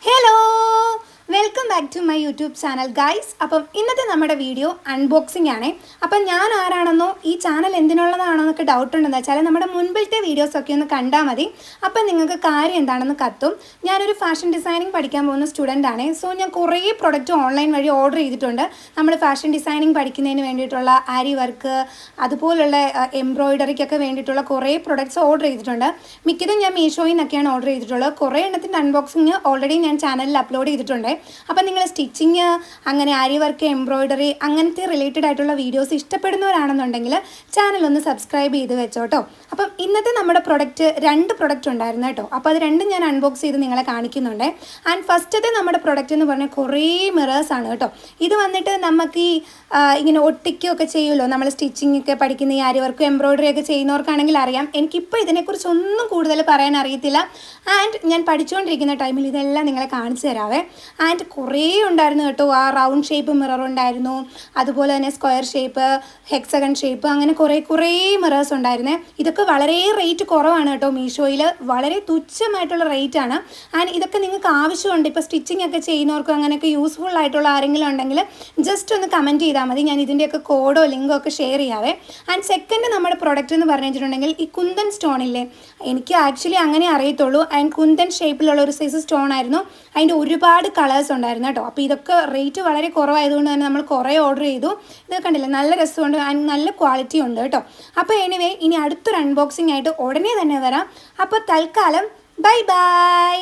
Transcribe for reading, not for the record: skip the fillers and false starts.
Hello! Welcome back to my YouTube channel guys. അപ്പോൾ ഇന്നത്തെ നമ്മുടെ വീഡിയോ അൺബോക്സിംഗ് ആണ്. അപ്പോൾ ഞാൻ ആരാണെന്നോ ഈ ചാനൽ എന്തിനുള്ളതാണോ എന്നൊക്കെ ഡൗട്ട് ഉണ്ടെന്ന് വെച്ചാൽ നമ്മുടെ മുൻപിലത്തെ വീഡിയോസ് ഒക്കെ ഒന്ന് കണ്ടാൽ മതി. അപ്പോൾ നിങ്ങൾക്ക് കാര്യം എന്താണെന്ന് കത്തും. ഞാനൊരു ഫാഷൻ ഡിസൈനിങ് പഠിക്കാൻ പോകുന്ന സ്റ്റുഡൻ്റ് ആണ്. സോ ഞാൻ കുറേ പ്രൊഡക്റ്റ് ഓൺലൈൻ വഴി ഓർഡർ ചെയ്തിട്ടുണ്ട്. നമ്മൾ ഫാഷൻ ഡിസൈനിങ് പഠിക്കുന്നതിന് വേണ്ടിയിട്ടുള്ള ആരി വർക്ക് അതുപോലുള്ള എംബ്രോയിഡറിക്കൊക്കെ വേണ്ടിയിട്ടുള്ള കുറേ പ്രൊഡക്ട്സ് ഓർഡർ ചെയ്തിട്ടുണ്ട്. മിക്കതും ഞാൻ മീഷോയിൽ നിന്നൊക്കെയാണ് ഓർഡർ ചെയ്തിട്ടുള്ളത്. കുറേ എണ്ണത്തിൻ്റെ അൺബോക്സിങ് ഓൾറെഡി ഞാൻ ചാനലിൽ അപ്ലോഡ് ചെയ്തിട്ടുണ്ട്. അപ്പോൾ നിങ്ങൾ സ്റ്റിച്ചിങ് അങ്ങനെ ആരി വർക്ക് എംബ്രോയിഡറി അങ്ങനത്തെ റിലേറ്റഡ് ആയിട്ടുള്ള വീഡിയോസ് ഇഷ്ടപ്പെടുന്നവരാണെന്നുണ്ടെങ്കിൽ ചാനൽ ഒന്ന് സബ്സ്ക്രൈബ് ചെയ്ത് വെച്ചോട്ടോ. അപ്പം ഇന്നത്തെ നമ്മുടെ രണ്ട് പ്രൊഡക്റ്റ് ഉണ്ടായിരുന്നു കേട്ടോ. അപ്പോൾ അത് രണ്ടും ഞാൻ അൺബോക്സ് ചെയ്ത് നിങ്ങളെ കാണിക്കുന്നുണ്ട്. ആൻഡ് ഫസ്റ്റത്തെ നമ്മുടെ പ്രൊഡക്റ്റ് എന്ന് പറഞ്ഞാൽ കുറേ മിറേഴ്സാണ് കേട്ടോ. ഇത് വന്നിട്ട് നമുക്ക് ഈ ഇങ്ങനെ ഒട്ടിക്കുകയൊക്കെ ചെയ്യുമല്ലോ, നമ്മൾ സ്റ്റിച്ചിങ് ഒക്കെ പഠിക്കുന്ന ഈ ആരി വർക്ക് എംബ്രോയിഡറി ഒക്കെ ചെയ്യുന്നവർക്കാണെങ്കിൽ അറിയാം. എനിക്കിപ്പോൾ ഇതിനെക്കുറിച്ച് ഒന്നും കൂടുതൽ പറയാൻ അറിയത്തില്ല. ആൻഡ് ഞാൻ പഠിച്ചുകൊണ്ടിരിക്കുന്ന ടൈമിൽ ഇതെല്ലാം നിങ്ങളെ കാണിച്ചു തരാവേ. ആൻഡ് കുറേ ഉണ്ടായിരുന്നു കേട്ടോ. ആ റൗണ്ട് ഷേപ്പ് മിറർ ഉണ്ടായിരുന്നു, അതുപോലെ തന്നെ സ്ക്വയർ ഷേപ്പ്, ഹെക്സഗൺ ഷേപ്പ്, അങ്ങനെ കുറേ മിറേഴ്സ് ഉണ്ടായിരുന്നേ. ഇതൊക്കെ വളരെ റേറ്റ് കുറവാണ് കേട്ടോ. മീഷോയിൽ വളരെ തുച്ഛമായിട്ടുള്ള റേറ്റാണ്. ആൻഡ് ഇതൊക്കെ നിങ്ങൾക്ക് ആവശ്യമുണ്ട്. ഇപ്പോൾ സ്റ്റിച്ചിങ് ഒക്കെ ചെയ്യുന്നവർക്കും അങ്ങനെയൊക്കെ യൂസ്ഫുൾ ആയിട്ടുള്ള ആരെങ്കിലും ഉണ്ടെങ്കിൽ ജസ്റ്റ് ഒന്ന് കമൻറ്റ് ചെയ്താൽ മതി. ഞാൻ ഇതിൻ്റെയൊക്കെ കോഡോ ലിങ്കോ ഒക്കെ ഷെയർ ചെയ്യാവേ. ആൻഡ് സെക്കൻഡ് നമ്മുടെ പ്രൊഡക്റ്റ് എന്ന് പറഞ്ഞു വെച്ചിട്ടുണ്ടെങ്കിൽ ഈ കുന്തൻ സ്റ്റോണില്ലേ, എനിക്ക് ആക്ച്വലി അങ്ങനെ അറിയത്തുള്ളൂ. ആൻഡ് കുന്തൻ ഷേപ്പിലുള്ള ഒരു സൈസ് സ്റ്റോൺ ആയിരുന്നു. അതിൻ്റെ ഒരുപാട് കളേഴ്സ് ഉണ്ടായിരുന്നു കേട്ടോ. അപ്പോൾ ഇതൊക്കെ റേറ്റ് വളരെ കുറവായതുകൊണ്ട് തന്നെ നമ്മൾ കുറേ ഓർഡർ ചെയ്തു. ഇത് കണ്ടില്ലേ, നല്ല രസമുണ്ട് ആൻഡ് നല്ല ക്വാളിറ്റി ഉണ്ട് കേട്ടോ. അപ്പോൾ എനിവേ ഇനി അടുത്തൊരു അൺബോക്സിംഗ് ആയിട്ട് ഉടനെ തന്നെ വരാം. അപ്പോൾ തൽക്കാലം ബൈ ബൈ.